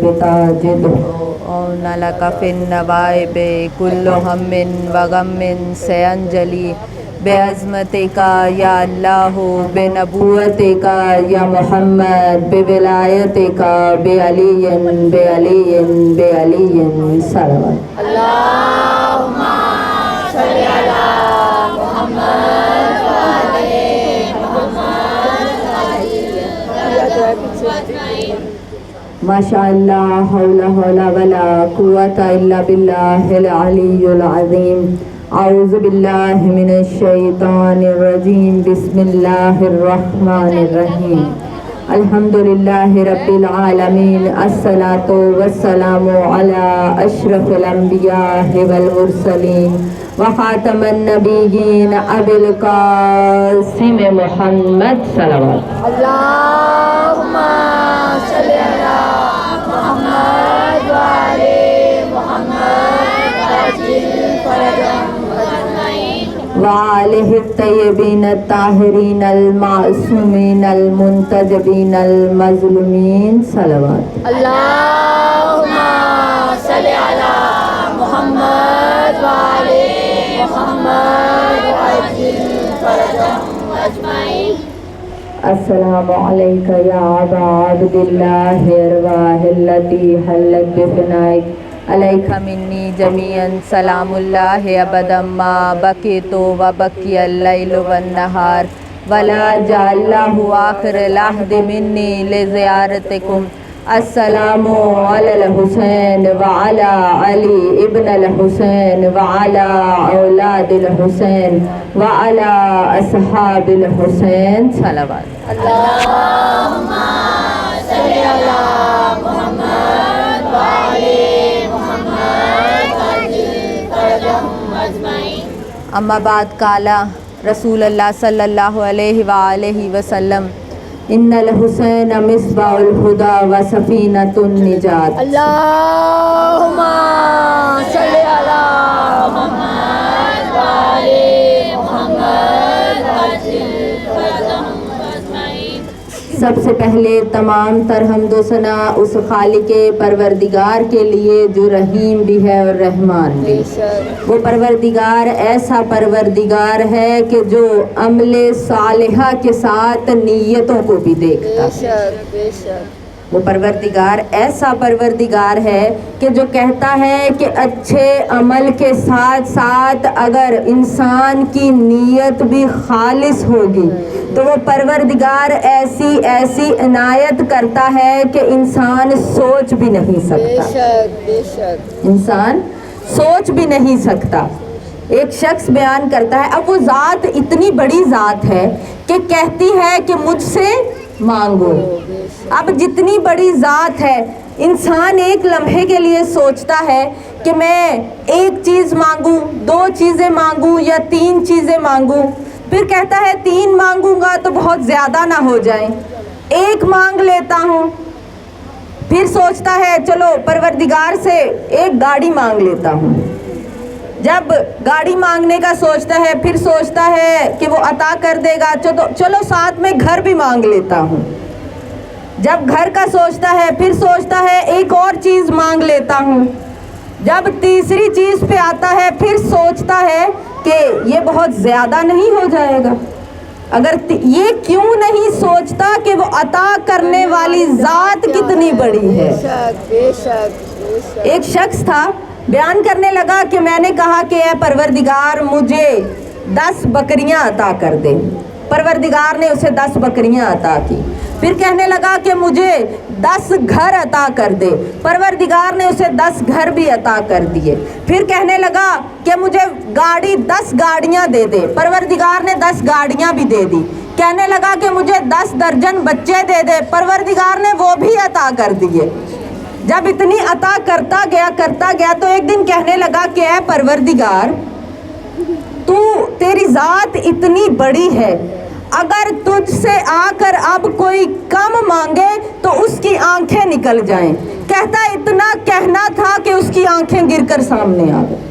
بتاجده عون لك في النوائب كل هم وغم سينجلي بعظمتك يا الله بنبوتك يا محمد بولایتك بعلي صلوات اللهم صل على محمد وعلى محمد ماشاء اللہ حول ولا قوة الا باللہ العلی العظیم اعوذ باللہ من الشیطان الرجیم بسم اللہ الرحمن الرحیم الحمدللہ رب العالمین الصلاة والسلام علی اشرف الانبیاء والمرسلین وخاتم النبیین ابی القاسم محمد صلوات اللهم صل على محمد وعلى محمد وعجل فرجهم أجمعين وآلہ الطیبین الطاہرین المعصومین المنتجبین المظلومین صلوات اللهم صل على محمد وعلى محمد وعجل فرجهم أجمعين السلام علیکہ یا ابا عبد اللہ ارواح التی حلت بفنائک علیکہ منی جمیعا سلام اللہ ابدا ما بقیت و بقی اللیل والنہار ولا جعلہ آخر العہد منی لزیارتکم السلام علی الحسین وعلی علی ابن الحسین وعلی اولاد الحسین وعلی اصحاب الحسین صلوات اللهم صل على محمد وعلى محمد وعجل فرجهم أجمعين اما بعد قال رسول اللہ صلی اللہ علیہ وآلہ وسلم ان الحسین مصباح الہدی و سفینۃ النجات اللهم صل على محمد وعلى محمد وعجل فرجهم أجمعين سب سے پہلے تمام تر حمد و ثنا اس خالق پروردگار کے لیے جو رحیم بھی ہے اور رحمان بھی۔ وہ پروردگار ایسا پروردگار ہے کہ جو عمل صالحہ کے ساتھ نیتوں کو بھی دیکھتا ہے۔ وہ پروردگار ایسا پروردگار ہے کہ جو کہتا ہے کہ اچھے عمل کے ساتھ ساتھ اگر انسان کی نیت بھی خالص ہوگی تو وہ پروردگار ایسی عنایت کرتا ہے کہ انسان سوچ بھی نہیں سکتا، انسان سوچ بھی نہیں سکتا۔ ایک شخص بیان کرتا ہے، اب وہ ذات اتنی بڑی ذات ہے کہ کہتی ہے کہ مجھ سے مانگو۔ اب جتنی بڑی ذات ہے، انسان ایک لمحے کے لیے سوچتا ہے کہ میں ایک چیز مانگوں، دو چیزیں مانگوں یا تین چیزیں مانگوں، پھر کہتا ہے تین مانگوں گا تو بہت زیادہ نہ ہو جائیں، ایک مانگ لیتا ہوں، پھر سوچتا ہے چلو پروردگار سے ایک گاڑی مانگ لیتا ہوں۔ جب گاڑی مانگنے کا سوچتا ہے پھر سوچتا ہے کہ وہ عطا کر دے گا، چلو ساتھ میں گھر بھی مانگ لیتا ہوں۔ جب گھر کا سوچتا ہے پھر سوچتا ہے ایک اور چیز مانگ لیتا ہوں۔ جب تیسری چیز پہ آتا ہے پھر سوچتا ہے کہ یہ بہت زیادہ نہیں ہو جائے گا۔ اگر یہ کیوں نہیں سوچتا کہ وہ عطا کرنے والی ذات کتنی بڑی ہے۔ ایک شخص تھا، بیان کرنے لگا کہ میں نے کہا کہ اے پروردگار مجھے 10 بکریاں عطا کر دے۔ پروردگار نے اسے 10 بکریاں عطا کی۔ پھر کہنے لگا کہ مجھے 10 گھر عطا کر دے۔ پروردگار نے اسے 10 گھر بھی عطا کر دیے۔ پھر کہنے لگا کہ مجھے 10 گاڑیاں دے دے۔ پروردگار نے 10 گاڑیاں بھی دے دی۔ کہنے لگا کہ مجھے 10 درجن بچے دے دے۔ پروردگار نے وہ بھی عطا کر دیے۔ جب اتنی عطا کرتا گیا تو ایک دن کہنے لگا کہ اے پروردگار تیری ذات اتنی بڑی ہے، اگر تجھ سے آ کر اب کوئی کم مانگے تو اس کی آنکھیں نکل جائیں۔ کہتا اتنا کہنا تھا کہ اس کی آنکھیں گر کر سامنے آ گئی،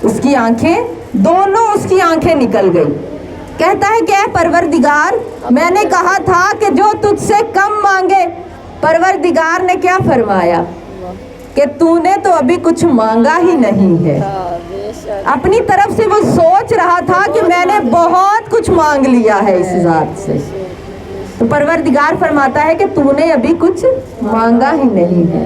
اس کی آنکھیں دونوں اس کی آنکھیں نکل گئی۔ کہتا ہے کہ اے پروردگار میں نے کہا تھا کہ جو تجھ سے کم مانگے परवरदिगार ने क्या फरमाया कि तूने तो अभी कुछ मांगा ही नहीं है। अपनी तरफ से वो सोच रहा था कि मैंने बहुत कुछ मांग लिया है इस ज़ात से, तो परवरदिगार फरमाता है कि तूने अभी कुछ मांगा ही नहीं है।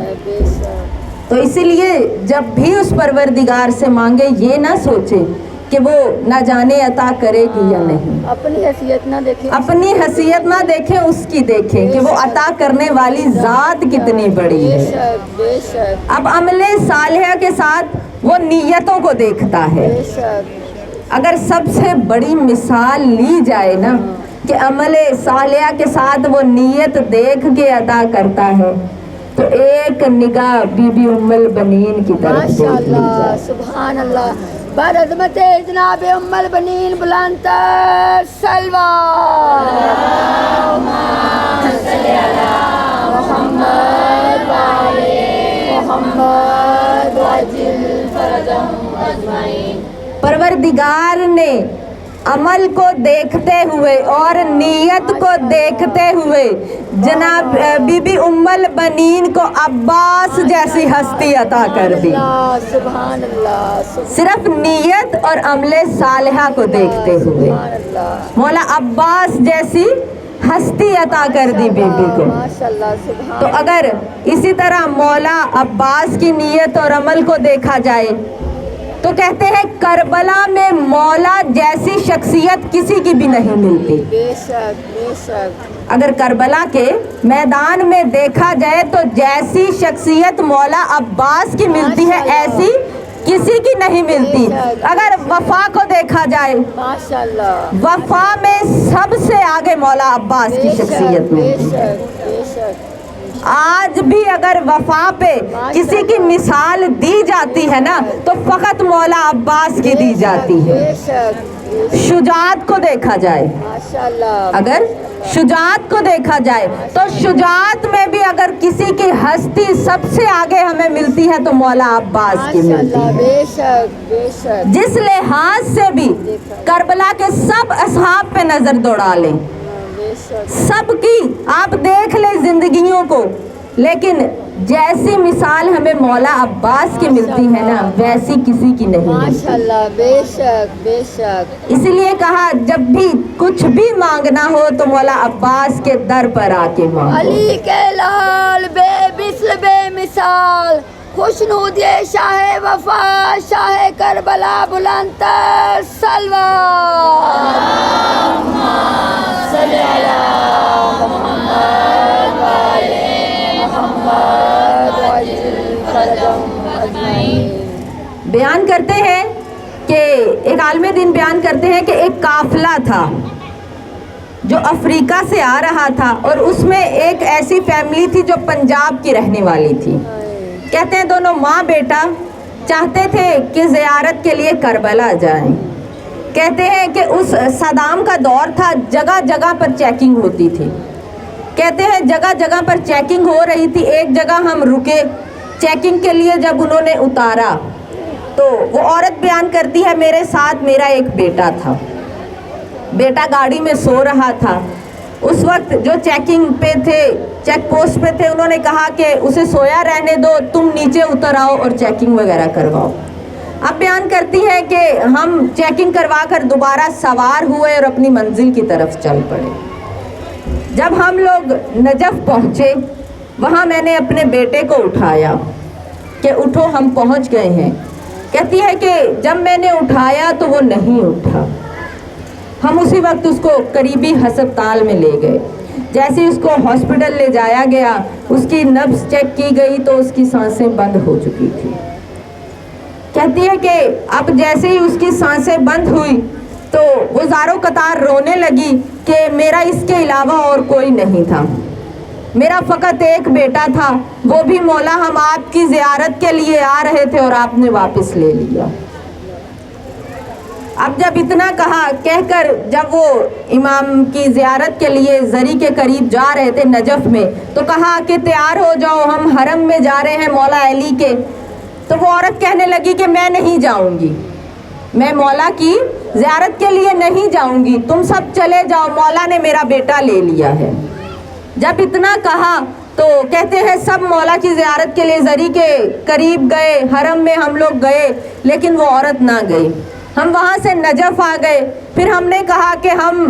तो इसीलिए जब भी उस परवरदिगार से मांगे ये ना सोचे कि वो ना जाने अता करेगी या नहीं, अपनी हैसियत ना देखें, अपनी हैसियत ना देखें, उसकी देखें कि वो अता करने वाली ज़ात कितनी बड़ी है। बेशक बेशक अब अमले सालिहा के साथ वो नीयतों को देखता है। बेशक अगर सबसे बड़ी मिसाल ली जाए ना कि अमले सालिहा के साथ वो नीयत देख के अदा करता है, तो एक निगाह बीबी उम्मुल बनीन की तरफ देख ली माशाअल्लाह जाए। सुभान अल्लाह। बरज़मत जनाब उम्मुल बनीन बुलंद सलवा मोहम्मद वाले मोहम्मद वाजिल फरजम अजमाइन। परवरदिगार ने अमल को देखते हुए और नीयत को देखते हुए जनाब बीबी उम्मुल बनीन को अब्बास जैसी हस्ती अता कर दी। सुभान अल्लाह सिर्फ नीयत और अमले सालिहा को देखते हुए मौला अब्बास जैसी हस्ती अता कर दी बीबी को। माशाअल्लाह सुभान। तो अगर इसी तरह मौला अब्बास की नीयत और अमल को देखा जाए तो कहते हैं करबला में मौला जैसी शख्सियत किसी की भी नहीं मिलती। बेशक बेशक अगर करबला के मैदान में देखा जाए तो जैसी शख्सियत मौला अब्बास की मिलती है ऐसी किसी की नहीं मिलती। अगर वफा को देखा जाए, माशाअल्लाह वफा में सबसे आगे मौला अब्बास की शख्सियत मिलती है। बेशक बेशक। आज भी अगर वफा पे किसी की मिसाल दी जाती है ना तो फकत मौला अब्बास की दी जाती है। बेशक शुजात को देखा जाए, माशाअल्लाह अगर शुजात को देखा जाए तो शुजात में भी अगर किसी की हस्ती सबसे आगे हमें मिलती है तो मौला अब्बास की मिलती माशाअल्लाह। है। बेशक बेशक जिस लिहाज से भी करबला के सब असहाब पे नजर दौड़ा लें, बेशक सबकी आप देख लें जिंदगियों को, लेकिन जैसी मिसाल हमें मौला अब्बास की मिलती है ना वैसी किसी की नहीं मिलती। माशाअल्लाह। बेशक बेशक। इसलिए कहा जब भी कुछ भी मांगना हो तो मौला अब्बास के दर पर आके मांगो। अली के लाल बेमिसल बेमिसाल खुशनूद शाह वफा शाह करबला बुलंद सलवा सल्ली अला मुहम्मद वाले मोहम्मद वाजिल फरजम अजमाइन। बयान करते हैं कि एक आलिम दीन बयान करते हैं कि एक काफिला था जो अफ्रीका से आ रहा था और उसमें एक ऐसी फैमिली थी जो पंजाब की रहने वाली थी। कहते हैं दोनों माँ बेटा चाहते थे कि ज़ियारत के लिए करबला जाएं। कहते हैं कि उस सदाम का दौर था, जगह जगह पर चेकिंग होती थी। कहते हैं जगह जगह पर चेकिंग हो रही थी। एक जगह हम रुके चेकिंग के लिए, जब उन्होंने उतारा तो वो औरत बयान करती है मेरे साथ मेरा एक बेटा था, बेटा गाड़ी में सो रहा था। उस वक्त जो चेकिंग पे थे, चेक पोस्ट पे थे, उन्होंने कहा कि उसे सोया रहने दो, तुम नीचे उतर आओ और चेकिंग वगैरह करवाओ। अब बयान करती है कि हम चेकिंग करवा कर दोबारा सवार हुए और अपनी मंजिल की तरफ चल पड़े। जब हम लोग नजफ़ पहुँचे वहाँ मैंने अपने बेटे को उठाया कि उठो हम पहुँच गए हैं। कहती है कि जब मैंने उठाया तो वो नहीं उठा। हम उसी वक्त उसको करीबी हस्पताल में ले गए। जैसे ही उसको हॉस्पिटल ले जाया गया, उसकी नब्ज़ चेक की गई तो उसकी सांसें बंद हो चुकी थी। कहती है कि अब जैसे ही उसकी सांसें बंद हुई तो वो ज़ारो कतार रोने लगी कि मेरा इसके अलावा और कोई नहीं था, मेरा फ़कत एक बेटा था, वो भी मौला हम आपकी ज़ियारत के लिए आ रहे थे और आपने वापस ले लिया। अब जब इतना कहा कहकर जब वो इमाम की ज़ियारत के लिए ज़री के करीब जा रहे थे नजफ़ में, तो कहा कि तैयार हो जाओ हम हरम में जा रहे हैं मौला अली के। तो वो औरत कहने लगी कि मैं नहीं जाऊंगी, मैं मौला की ज़ियारत के लिए नहीं जाऊंगी, तुम सब चले जाओ, मौला ने मेरा बेटा ले लिया है। जब इतना कहा تو کہتے ہیں سب مولا کی زیارت کے لیے زری کے قریب گئے، حرم میں ہم لوگ گئے، لیکن وہ عورت نہ گئی۔ ہم وہاں سے نجف آ گئے، پھر ہم نے کہا کہ ہم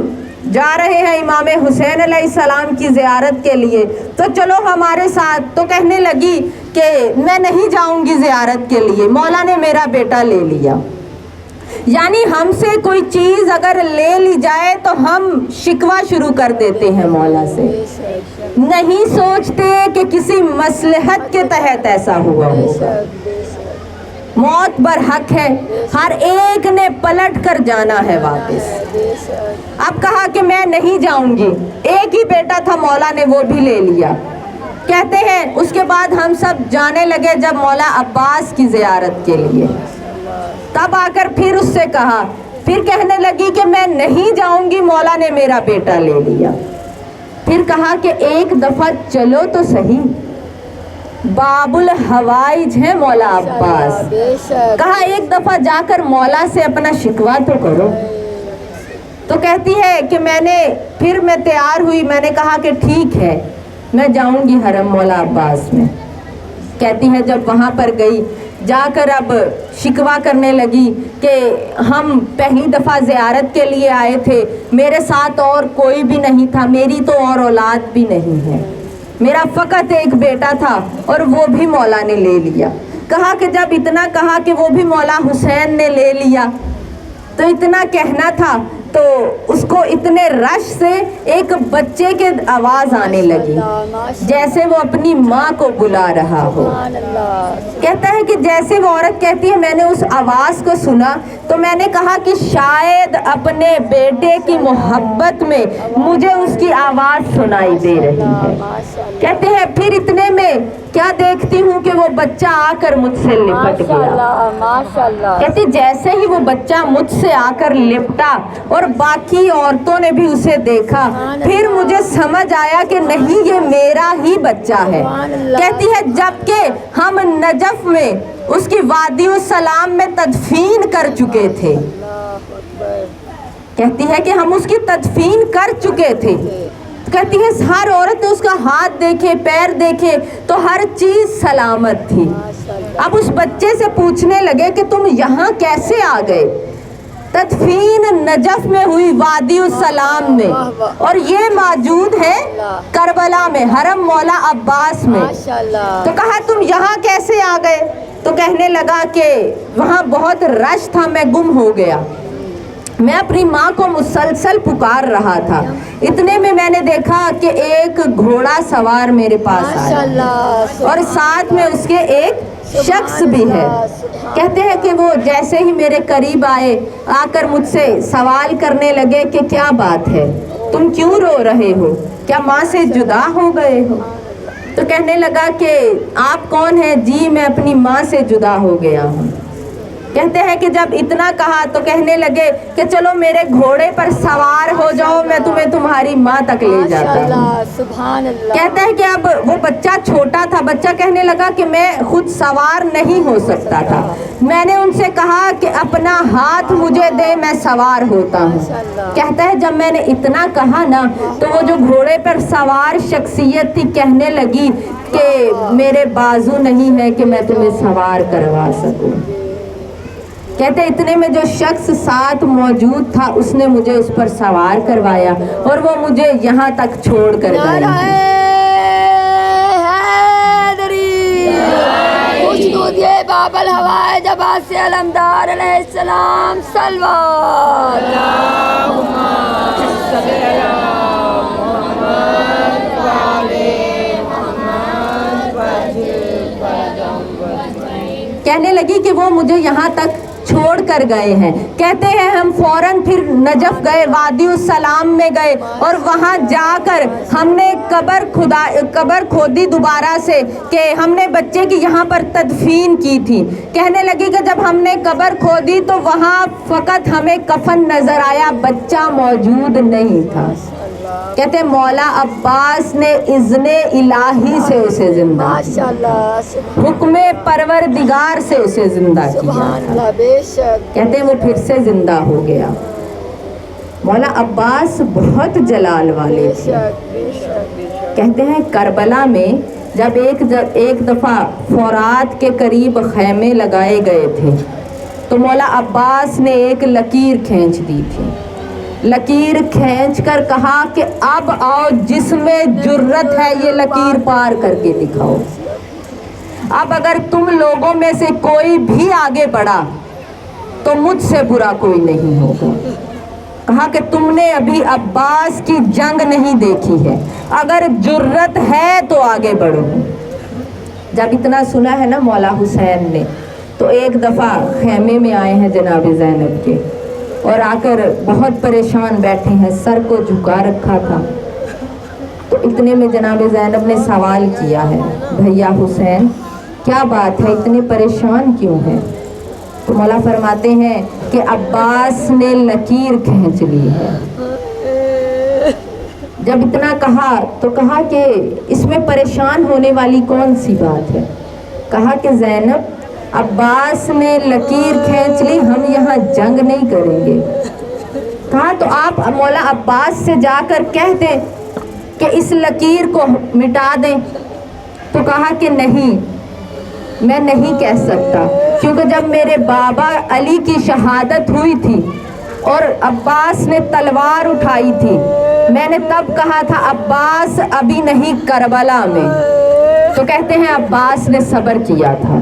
جا رہے ہیں امام حسین علیہ السلام کی زیارت کے لیے، تو چلو ہمارے ساتھ۔ تو کہنے لگی کہ میں نہیں جاؤں گی زیارت کے لیے، مولا نے میرا بیٹا لے لیا۔ یعنی ہم سے کوئی چیز اگر لے لی جائے تو ہم شکوہ شروع کر دیتے ہیں مولا سے، نہیں سوچتے کہ کسی مصلحت کے تحت ایسا ہوا ہوگا۔ موت برحق ہے، ہر ایک نے پلٹ کر جانا ہے واپس۔ اب کہا کہ میں نہیں جاؤں گی، ایک ہی بیٹا تھا مولا نے وہ بھی لے لیا۔ کہتے ہیں اس کے بعد ہم سب جانے لگے جب مولا عباس کی زیارت کے لیے، تب آ کر پھر اس سے کہا، پھر کہنے لگی کہ میں نہیں جاؤں گی، مولا نے میرا بیٹا لے لیا۔ پھر کہا کہ ایک دفعہ چلو تو صحیح، باب الحوائج ہے مولا عباس، کہا ایک دفعہ جا کر مولا سے اپنا شکوہ تو کرو۔ تو کہتی ہے کہ پھر میں تیار ہوئی، میں نے کہا کہ ٹھیک ہے میں جاؤں گی حرم مولا عباس میں۔ کہتی ہے جب وہاں پر گئی، جا کر اب شکوہ کرنے لگی کہ ہم پہلی دفعہ زیارت کے لیے آئے تھے، میرے ساتھ اور کوئی بھی نہیں تھا، میری تو اور اولاد بھی نہیں ہے، میرا فقط ایک بیٹا تھا اور وہ بھی مولا نے لے لیا۔ کہا کہ جب اتنا کہا کہ وہ بھی مولا حسین نے لے لیا، تو اتنا کہنا تھا تو اس کو اتنے رش سے ایک بچے کے آواز آنے لگی، جیسے وہ اپنی ماں کو بلا رہا ہو۔ کہتا ہے کہ جیسے وہ عورت کہتی ہے میں نے اس آواز کو سنا تو میں نے کہا کہ شاید اپنے بیٹے کی محبت میں مجھے اس کی آواز سنائی دے رہی ہے۔ کہتے ہیں پھر اتنے میں کیا دیکھتی ہوں کہ وہ بچہ آ کر مجھ سے لپٹ گیا۔ کہتی جیسے ہی وہ بچہ مجھ سے آ کر لپٹا اور باقی عورتوں نے بھی اسے دیکھا، پھر مجھے سمجھ آیا کہ نہیں یہ میرا ہی بچہ ہے۔ کہتی ہے جبکہ ہم نجف میں اس کی وادی السلام میں تدفین کر چکے تھے، کہتی ہے کہ ہم اس کی تدفین کر چکے تھے۔ کہتی ہے ہر عورت نے اس کا ہاتھ دیکھے، پیر دیکھے تو ہر چیز سلامت تھی۔ اب اس بچے سے پوچھنے لگے کہ تم یہاں کیسے آ گئے؟ تدفین نجف میں ہوئی وادی السلام میں، اور یہ موجود ہے کربلا میں، حرم مولا عباس میں۔ تو کہا تم یہاں کیسے آ گئے؟ تو کہنے لگا کہ وہاں بہت رش تھا، میں گم ہو گیا، میں اپنی ماں کو مسلسل پکار رہا تھا، اتنے میں نے دیکھا کہ ایک گھوڑا سوار میرے پاس آیا اور ساتھ میں اس کے ایک شخص بھی ہے۔ کہتے ہیں کہ وہ جیسے ہی میرے قریب آئے، آ کر مجھ سے سوال کرنے لگے کہ کیا بات ہے، تم کیوں رو رہے ہو، کیا ماں سے جدا ہو گئے ہو؟ تو کہنے لگا کہ آپ کون ہیں؟ جی میں اپنی ماں سے جدا ہو گیا ہوں۔ کہتے ہیں کہ جب اتنا کہا تو کہنے لگے کہ چلو میرے گھوڑے پر سوار ہو جاؤ، میں تمہیں تمہاری ماں تک لے جاتا ہوں۔ کہتے ہیں کہ اب وہ بچہ چھوٹا تھا، بچہ کہنے لگا کہ میں خود سوار نہیں ہو سکتا تھا، میں نے ان سے کہا کہ اپنا ہاتھ مجھے دے میں سوار ہوتا ہوں۔ کہتا ہے جب میں نے اتنا کہا نا تو وہ جو گھوڑے پر سوار شخصیت تھی کہنے لگی کہ میرے بازو نہیں ہے کہ میں تمہیں سوار کروا سکوں۔ کہتے اتنے میں جو شخص ساتھ موجود تھا اس نے مجھے اس پر سوار کروایا اور وہ مجھے یہاں تک چھوڑ کر گئے۔ باب الحوائج عباس علمدار علیہ السلام صلوات کہنے لگی کہ وہ مجھے یہاں تک چھوڑ کر گئے ہیں۔ کہتے ہیں ہم فوراً پھر نجف گئے، وادی السلام میں گئے اور وہاں جا کر ہم نے قبر کھودی دوبارہ سے کہ ہم نے بچے کی یہاں پر تدفین کی تھی۔ کہنے لگی کہ جب ہم نے قبر کھودی تو وہاں فقط ہمیں کفن نظر آیا، بچہ موجود نہیں تھا۔ کہتے ہیں مولا عباس نے اذن الہی سے اسے زندہ کیا، حکم پروردگار سے اسے زندہ کیا، کہتے ہیں وہ پھر سے زندہ ہو گیا۔ مولا عباس بہت جلال والے تھے، कहते हैं करबला में जब एक दफ़ा फौरात के करीब खैमे लगाए गए थे तो मौला अब्बास ने एक लकीर खींच दी थी। लकीर खींच कर कहा कि अब आओ, जिसमें जुर्रत है ये लकीर पार करके दिखाओ। अब अगर तुम लोगों में से कोई भी आगे बढ़ा तो मुझसे बुरा कोई नहीं होगा। कहा कि तुमने अभी अब्बास की जंग नहीं देखी है, अगर जुर्रत है तो आगे बढ़ो। जब इतना सुना है ना मौला हुसैन ने, तो एक दफ़ा खैमे में आए हैं जनाब ज़ैनब के और आकर बहुत परेशान बैठे हैं, सर को झुका रखा था। तो इतने में जनाब ज़ैनब ने सवाल किया है, भैया हुसैन क्या बात है, इतने परेशान क्यों हैं? तो मौला फरमाते हैं कि अब्बास ने लकीर खींच ली है। जब इतना कहा तो कहा कि इसमें परेशान होने वाली कौन सी बात है? कहा कि ज़ैनब, अब्बास ने लकीर खींच ली, हम यहाँ जंग नहीं करेंगे। कहा तो आप मौला अब्बास से जाकर कह दें कि इस लकीर को मिटा दें। तो कहा कि नहीं, मैं नहीं कह सकता, क्योंकि जब मेरे बाबा अली की शहादत हुई थी और अब्बास ने तलवार उठाई थी, मैंने तब कहा था अब्बास अभी नहीं, करबला में। तो कहते हैं अब्बास ने सब्र किया था।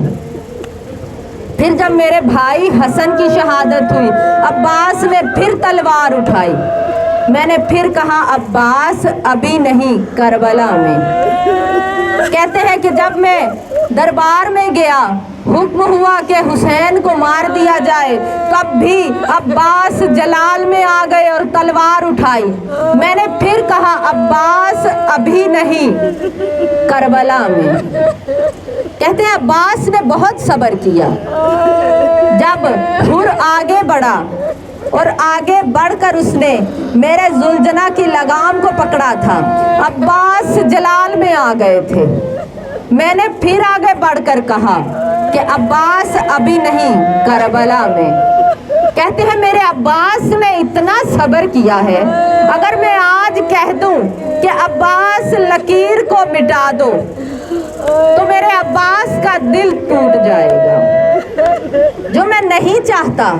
फिर जब मेरे भाई हसन की शहादत हुई, अब्बास ने फिर तलवार उठाई, मैंने फिर कहा अब्बास अभी नहीं, करबला में। कहते हैं कि जब मैं दरबार में गया, हुक्म हुआ कि हुसैन को मार दिया जाए, तब भी अब्बास जलाल में आ गए और तलवार उठाई। मैंने फिर कहा अब्बास अभी नहीं, करबला में। कहते हैं अब्बास ने बहुत सब्र किया। जब हुर आगे बढ़ा और आगे बढ़कर उसने मेरे जुलझना की लगाम को पकड़ा था, अब्बास जलाल में आ गए थे। मैंने फिर आगे बढ़कर कहा कि अब्बास अभी नहीं, करबला में। कहते हैं मेरे अब्बास ने इतना सब्र किया है, अगर मैं आज कह दूं कि अब्बास लकीर को मिटा दो तो मेरे अब्बास का दिल टूट जाएगा, जो मैं नहीं चाहता।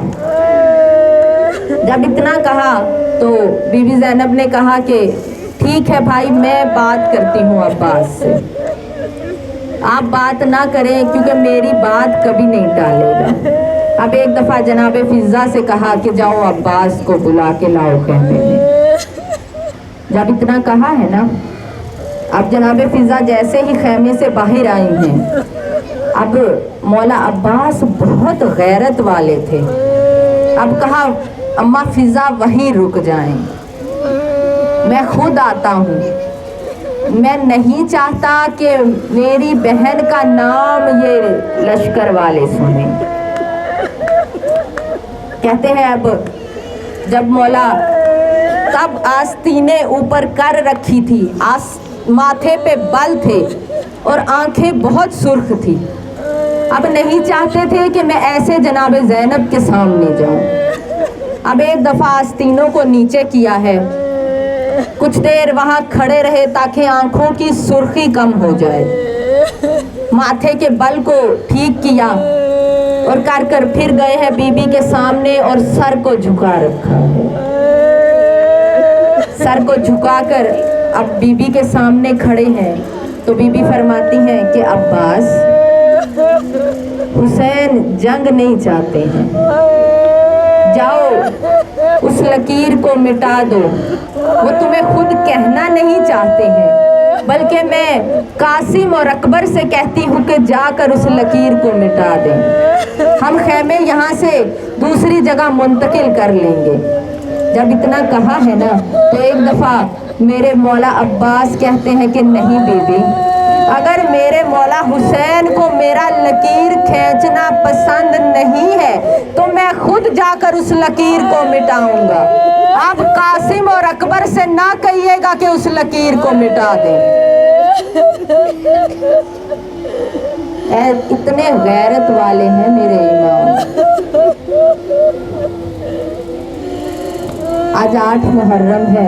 जब इतना कहा तो बीबी ज़ैनब ने कहा कि ठीक है भाई, मैं बात करती हूँ अब्बास से, आप बात ना करें क्योंकि मेरी बात कभी नहीं टालेगा। अब एक दफ़ा जनाब फिज़ा से कहा कि जाओ अब्बास को बुला के लाओ खैमे में। जब इतना कहा है ना, अब जनाब फिज़ा जैसे ही खैमे से बाहर आई हैं, अब मौला अब्बास बहुत गैरत वाले थे। अब कहा अम्मा फिज़ा वहीं रुक जाएं, मैं खुद आता हूँ। मैं नहीं चाहता कि मेरी बहन का नाम ये लश्कर वाले सुने। कहते हैं अब जब मौला तब आस्तीनें ऊपर कर रखी थी, माथे पे बल थे और आंखें बहुत सुर्ख थी। अब नहीं चाहते थे कि मैं ऐसे जनाब ज़ैनब के सामने जाऊं। अब एक दफ़ा आस्तीनों को नीचे किया है, कुछ देर वहाँ खड़े रहे ताकि आंखों की सुर्खी कम हो जाए। माथे के बल को ठीक किया और कर फिर गए हैं बीबी के सामने और सर को झुका रखा है। सर को झुकाकर अब बीबी के सामने खड़े हैं तो बीबी फरमाती हैं कि अब्बास, हुसैन जंग नहीं चाहते हैं, जाओ उस लकीर को मिटा दो। वो तुम्हें खुद कहना नहीं चाहते हैं, बल्कि मैं कासिम और अकबर से कहती हूँ कि जाकर उस लकीर को मिटा दें। हम खैमे यहाँ से दूसरी जगह मुंतकिल कर लेंगे। जब इतना कहा है ना, तो एक दफ़ा मेरे मौला अब्बास कहते हैं कि नहीं बीबी, अगर मेरे मौला हुसैन को मेरा लकीर खींचना पसंद नहीं है तो मैं खुद जाकर उस लकीर को मिटाऊंगा। आप कासिम और अकबर से ना कहिएगा कि उस लकीर को मिटा दें। इतने गैरत वाले हैं मेरे इमाम। आज 8 मुहर्रम है,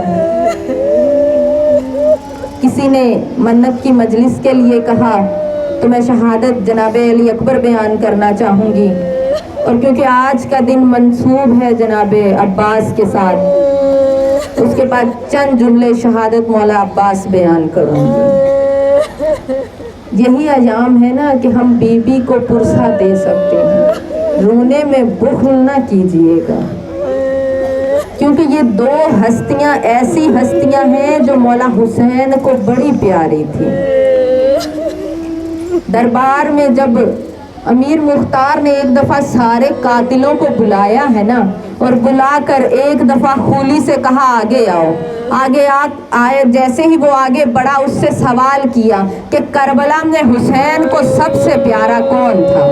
किसी ने मन्नत की मजलिस के लिए कहा तो मैं शहादत जनाब अली अकबर बयान करना चाहूँगी, और क्योंकि आज का दिन मंसूब है जनाब अब्बास के साथ, उसके बाद चंद जुमले शहादत मौला अब्बास बयान करूँगी। यही अयाम है ना कि हम बीबी को पुरसा दे सकते हैं, रोने में बुख़्ल ना कीजिएगा, क्योंकि ये दो हस्तियां ऐसी हस्तियां हैं जो मौला हुसैन को बड़ी प्यारी थी। दरबार में जब अमीर मुख्तार ने एक दफ़ा सारे कातिलों को बुलाया है ना, और बुलाकर एक दफ़ा खूली से कहा आगे आओ, आगे आए, जैसे ही वो आगे बढ़ा उससे सवाल किया कि करबला में हुसैन को सबसे प्यारा कौन था,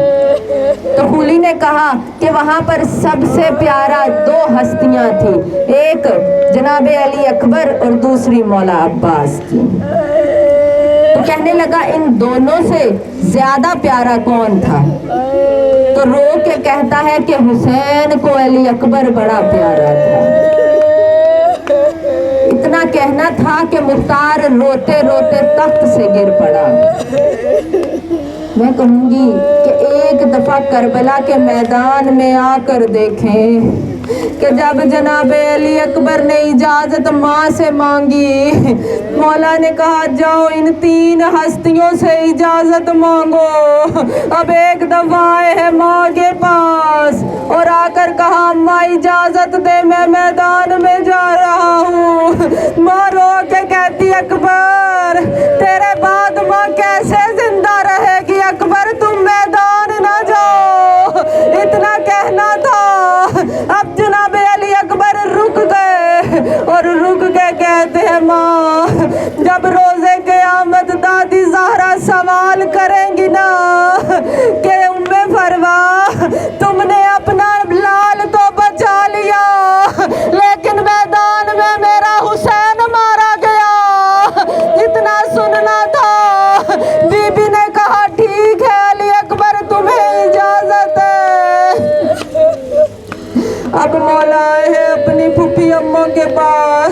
तो खूली ने कहा कि वहाँ पर सबसे प्यारा दो हस्तियाँ थी, एक जनाब अली अकबर और दूसरी मौला अब्बास की। तो कहने लगा इन दोनों से ज़्यादा प्यारा कौन था, तो रो के कहता है कि हुसैन को अली अकबर बड़ा प्यारा था। इतना कहना था कि मुख्तार रोते रोते तख्त से गिर पड़ा। मैं कहूँगी कि एक दफ़ा करबला के मैदान में आकर देखें कि जब जनाब अली अकबर ने इजाज़त माँ से मांगी, मौला ने कहा जाओ इन तीन हस्तियों से इजाज़त मांगो। अब एक दफ़ा आए हैं माँ के पास और आकर कहा अम्मा इजाज़त दे, मैं मैदान में जा रहा हूँ। माँ रो के कहती अकबर तेरे बाद माँ कैसे जिंदा रहेगी, अकबर तुम मैदान ना जाओ। इतना कहना था। अब जनाब अली अकबर रुक गए और रुक के कहते हैं माँ जब रोज़े क़यामत दादी ज़हरा सवाल करेंगी ना कि उम्मे फरवा तुमने अपना लाल तो बचा लिया लेकिन मैदान में मेरा हुसैन मारा गया, इतना सुनना था। बीबी ने कहा ठीक है अली अकबर तुम्हें इजाज़त है। अब मौला आए हैं अपनी फूफी अम्मा के पास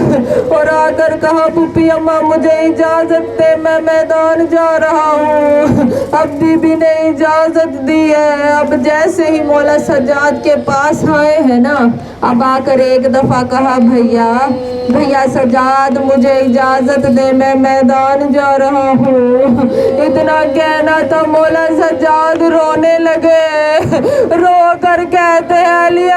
और आकर कहा फूफी अम्मा मुझे इजाज़त दे, मैं मैदान जा रहा हूँ। अब बीबी ने इजाज़त दी है। अब जैसे ही मौला सज्जाद के पास आए हैं ना, अब आकर एक दफ़ा कहा भैया भैया सज्जाद मुझे इजाज़त दे, मैं मैदान जा रहा हूँ। इतना कहना था मौला सज्जाद रोने लगे। रो कर कहते हैं अली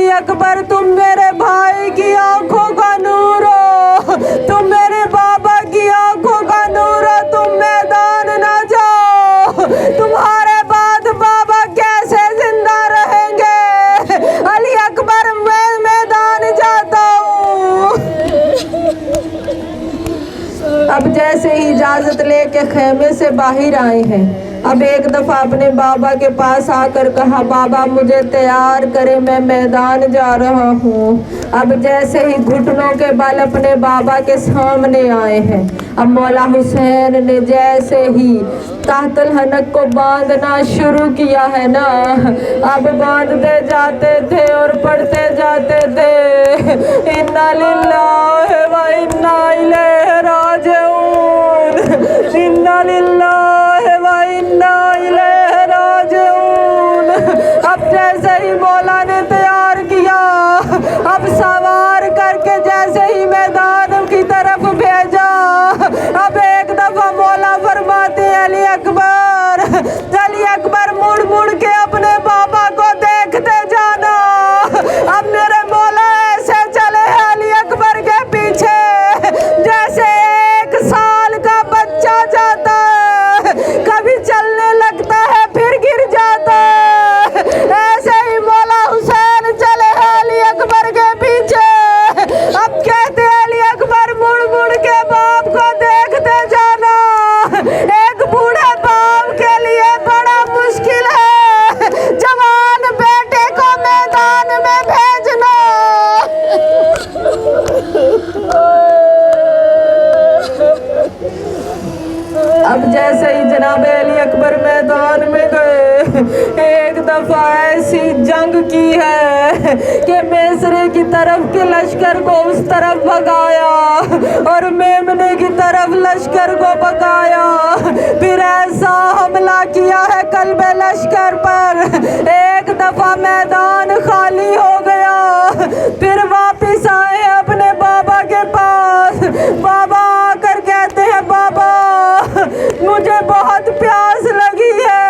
अकबर तुम मेरे भाई की आंखों का नूर हो, तुम मेरे बाबा की आंखों का नूर हो, तुम मैदान ना जाओ, तुम्हारे बाद बाबा कैसे जिंदा रहेंगे। अली अकबर मैं मैदान जाता हूँ। अब जैसे ही इजाज़त लेके खेमे से बाहर आए हैं, अब एक दफ़ा अपने बाबा के पास आकर कहा बाबा मुझे तैयार करें, मैं मैदान जा रहा हूँ। अब जैसे ही घुटनों के बल अपने बाबा के सामने आए हैं, अब मौला हुसैन ने जैसे ही ताहतल हनक को बांधना शुरू किया है ना, अब बांधते जाते थे और पढ़ते जाते थे इन्ना लिल्लाहि व इन्ना इलैहि राजिऊन, इन्ना लिल्लाहि व इन्ना इलैहि राजिऊन। अब जैसे ही मौला ने तैयार किया, अब सवार करके जैसे ही मैदान की तरफ भेजा, अब एक दफ़ा मौला फरमाते अली अकबर मुड़ मुड़ के अपने बाबा को देखते जाना। अब मेरे मौला ऐसे चले हैं अली अकबर के पीछे जैसे 1 साल का बच्चा जाता है, कभी चलने लगता है फिर गिर जाता है, ऐसे ही मौला हुसैन चले हैं अली अकबर के पीछे। अब कहते हैं अली अकबर मुड़ मुड़ के बाप को देखते जाना। एक बूढ़े बाप के लिए बड़ा मुश्किल है जवान बेटे को मैदान में भेजना। अब जैसे ही जनाब अली अकबर मैदान में गए, ایک دفعہ ایسی جنگ کی ہے کہ میسرے کی طرف کے لشکر کو اس طرف بھگایا اور میمنے کی طرف لشکر کو بھگایا، پھر ایسا حملہ کیا ہے قلب لشکر پر، ایک دفعہ میدان خالی ہو گیا، پھر واپس آئے اپنے بابا کے پاس، بابا آ کر کہتے ہیں بابا مجھے بہت پیاس لگی ہے،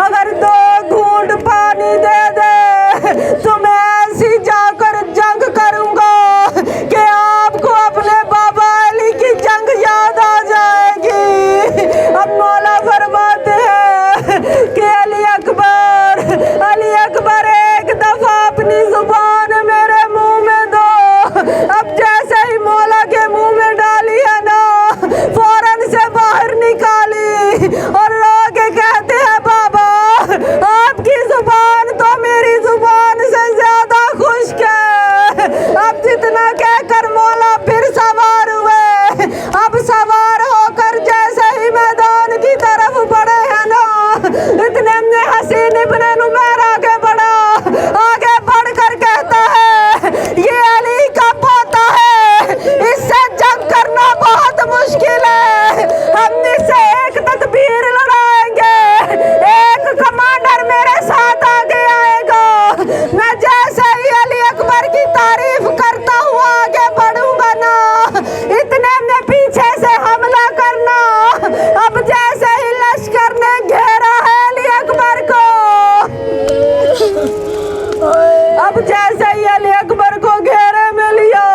اگر 2 گھونٹ پانی دے دے تو میں ایسی جا کر جنگ کروں گا کہ آپ کو اپنے بابا علی کی جنگ یاد آ جائے گی۔ اب مولا فرماتے ہیں کہ علی اکبر ایک دفعہ اپنی زبان میرے منہ میں دو۔ اب جیسے ہی مولا کے منہ میں ڈالی ہے نا، فوراً سے باہر نکالی اور رو کے کہتے ہیں بابا آپ کی زبان تو میری زبان سے زیادہ خشک ہے۔ اب جتنا کہہ کر مولا پھر سوار ہوئے، اب سوار ہو کر جیسے ہی میدان کی طرف بڑھے ہیں نا، اتنے میں حسین ابن نمیرہ آگے بڑھا، آگے بڑھ کر کہتا ہے یہ علی کا پوتا ہے، اس سے جنگ کرنا بہت مشکل ہے، ہم اس سے ایک تدبیر لڑائیں گے، ایک کمانڈر میرے ساتھ آگے آئے گا، میں جیسے ہی علی اکبر کی تعریف کرتا ہوا آگے بڑھوں گا نا، اتنے میں پیچھے سے حملہ کرنا۔ اب جیسے ہی لشکر نے گھیرا ہے علی اکبر کو، اب جیسے ہی علی اکبر کو گھیرے میں لیا،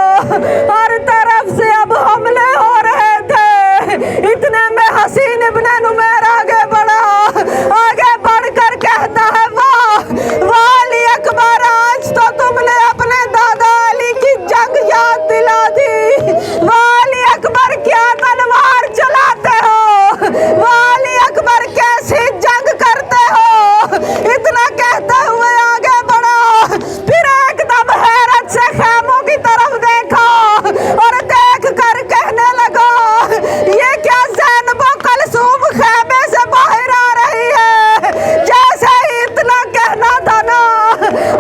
ہر طرف سے اب حملے ہو رہے تھے، اتنے میں حسین ابن نمیرہ آگے بڑھا، آگے بڑھ کر کہتا ہے واہ واہ علی اکبر، آج تو تم نے اپنے دادا علی کی جنگ یاد دلا دی، واہ علی اکبر کیا تلوار چلاتے ہو، واہ علی اکبر کیسی جنگ کرتے ہو، اتنا کہتے ہوئے آگے بڑھا، پھر ایک دم حیرت سے خیموں کی طرف دیکھا اور دیکھ کر کہنے لگا یہ کیا زینب و کلثوم خیمے سے باہر آ رہی ہے، جیسے ہی اتنا کہنا تھا نا،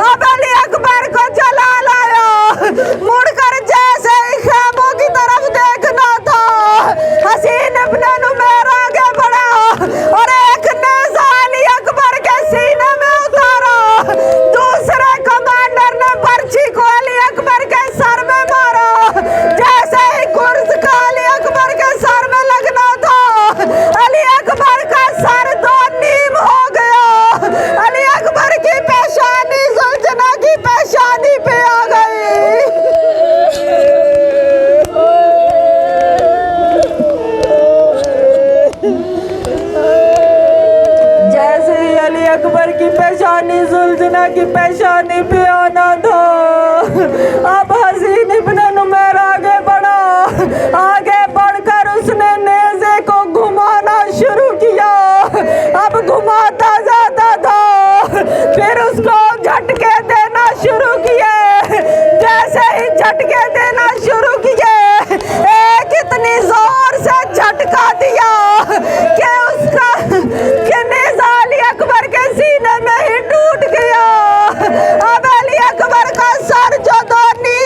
اب علی اکبر کو جلال آیا، مڑ کر جیسے ہی خیموں کی طرف دیکھنا تھا، حسین ابن نمیرہ آگے بڑھا اور ایک نیزہ علی اکبر کے سینے میں اتارا، دوسرے کمانڈر نے برچی کو علی اکبر کے سر میں مارا، جیسے ہی گرز کا علی اکبر کے سر میں لگنا تھا، علی اکبر کا سر 2 نیم ہو گیا، علی اکبر کی پیشانی زلجنا کی پیشانی پہ آ گئی۔ جیسے ہی علی اکبر کی پیشانی زلجنا کی پیشانی پہ آنا تھا، اب حسین ابن نمیرہ آگے بڑھا، آگے بڑھ کر اس نے نیزے کو گھمانا شروع کیا، اب گھماتا جاتا تھا، پھر اس کو جھٹکے دینا شروع کیے، جیسے ہی جھٹکے دینا شروع کیے، ایک اتنی زور سے جھٹکا دیا کہ اس کا نیزہ علی اکبر کے سینے میں ہی ٹوٹ گیا، اب علی اکبر کا سر جو 2 نیم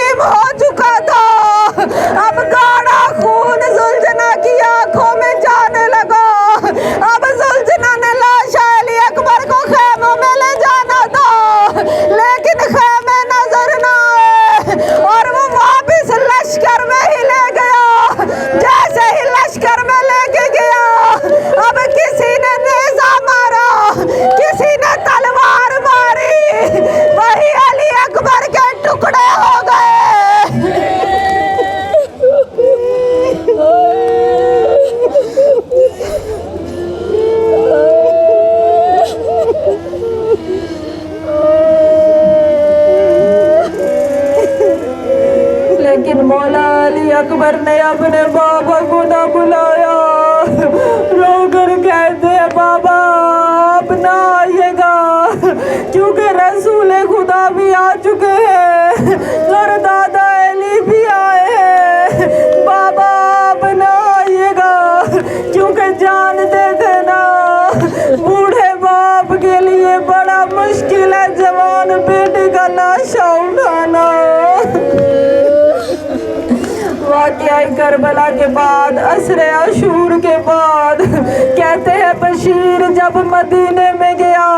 शोदाई करबला के बाद, असरे अशूर के बाद, कहते हैं बशीर जब मदीने में गया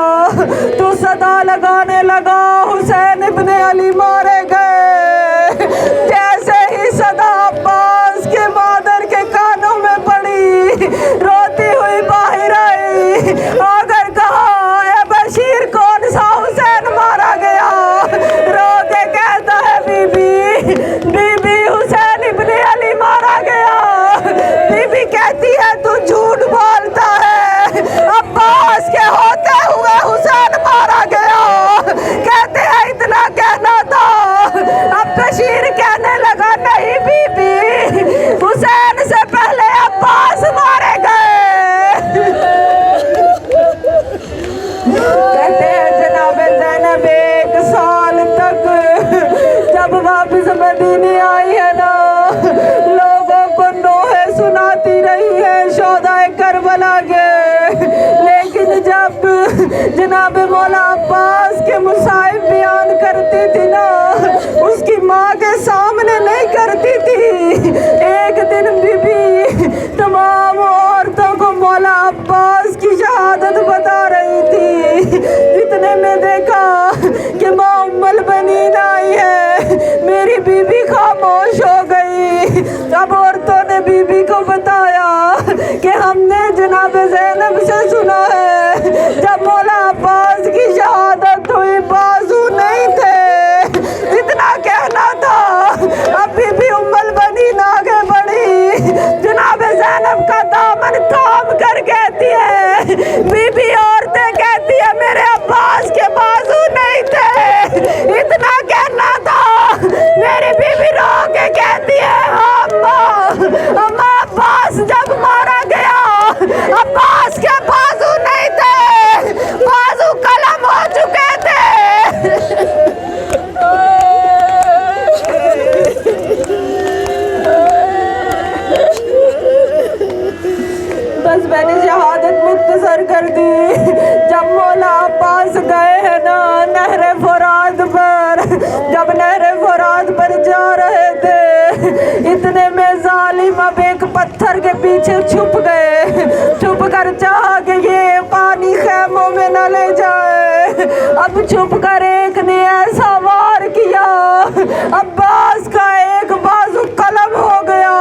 तो सदा लगाने लगा हुसैन इब्ने अली मारे गए। जैसे ही सदा अब्बास के मादर के कानों में पड़ी, रोती हुई बाहर आई, आकर कहा ए बशीर कौन सा हुसैन मारा गया? रो के कहता है बीबी, बीबी हुसैन इब्ने अली मारा गया। बीबी कहती है तू झूठ बोलता है, अब्बास के होते हुए हुसैन मारा गया। कहते हैं इतना कहना था। अब बशीर कहने लगा नहीं बीबी, हुसैन से पहले अब्बास मारे गए। कहते हैं जनाब ज़ैनब 1 साल तक जब वापस मदीने आई है ना, लोगों को नोहे सुनाती रही है शोदाए करबला के। लेकिन जब जनाब मौला अब्बास के मुसाइब बयान करती थी ना, उसकी माँ के सामने नहीं करती थी। एक दिन बीबी तमाम औरतों को मौला अब्बास की शहादत बता रही थी। इतने में देखा कि माँ उम्मुल बनीन आई है, मेरी बीबी खामोश हो गई। अब औरतों ने बीबी को बताया कि हमने जनाब ज़ैनब से सुना है जब मौला अब्बास की शहादत हुई बाजू नहीं थे। इतना कहना था। अब बीबी उम्मुल बनीन आगे बढ़ी, जनाब ज़ैनब का दामन थाम कर कहती है, बीबी औरतें कहती है मेरे अब्बास के बाजू नहीं थे। इतना कहना था। मेरी बीबी रो के कहती है अम्मा अब्बास जब मारा गया, अब्बास के बाजू नहीं थे, बाजू कलम हो चुके थे। बस मैंने शहादत मुख्तसर कर दी। जब मौला अब्बास गए हैं ना नहरे फुरात पर, जब नहरे फुरात पर जा रहे थे, इतने में जालिम अब एक पत्थर के पीछे छुप गए। छुप कर चाहा कि ये पानी खेमों में न ले जाए। अब छुप कर एक ने ऐसा वार किया, अब्बास का एक बाजू कलम हो गया।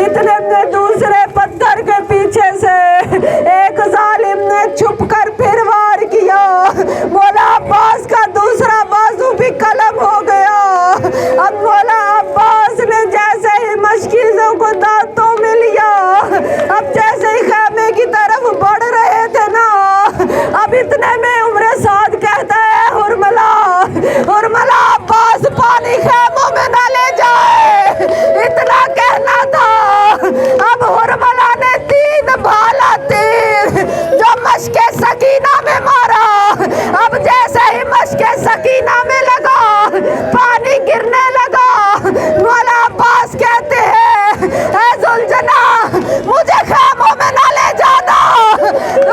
इतने में दूसरे पत्थर के पीछे से एक जालिम ने छुप कर फिर वार किया, मौला अब्बास का दूसरा बाजू भी कलम हो गया। अब मौला अब्बास ने जैसे ही मशकीज़ों को दांतों में लिया, अब जैसे ही खेमे की तरफ बढ़ रहे थे ना, अब इतने में उम्र साद कहता है हुरमला, हुरमला अब्बास पानी खेमों में न ले जाए। इतना कहना था। अब हुरमला ने 3 भाला तीर जो मशके सकीना में मारा। अब जैसे ही मशके सकीना में लगा, पानी गिरने लगा। मौला अब्बास कहते हैं ऐ जुलजना मुझे खेमों में न ले जाना।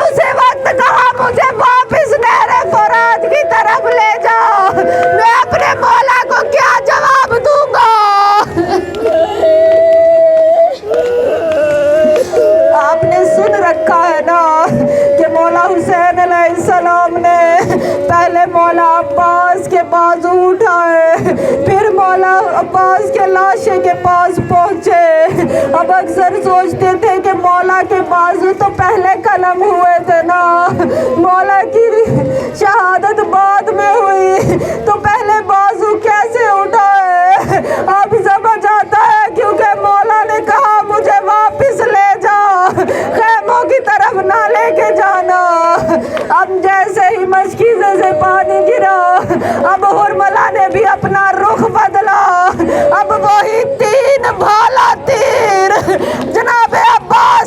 उसी वक्त कहा मुझे वापस नहरे फुरात की तरफ ले जाओ, मैं अपने मौला को क्या जवाब दूंगा। आपने सुन रखा है ना कि मौला हुसैन अलैहिस्सलाम ने पहले मौला अब्बास के बाजू उठाए, फिर मौला अब्बास के लाशे के पास पहुंचे। अब अक्सर सोचते थे कि मौला के बाजू तो पहले कलम हुए थे ना, मौला की शहादत बाद में हुई, तो पहले बाजू कैसे उठाए। अब समझ आता है क्योंकि मौला ने कहा मुझे वापस ले जा, खेमों की तरफ ना लेके जाना। अब जैसे ही मशकीज़े से पानी गिरा, अब हुरमला ने भी अपना रुख बदला। अब वही 3 भाला तीर जनाब अब्बास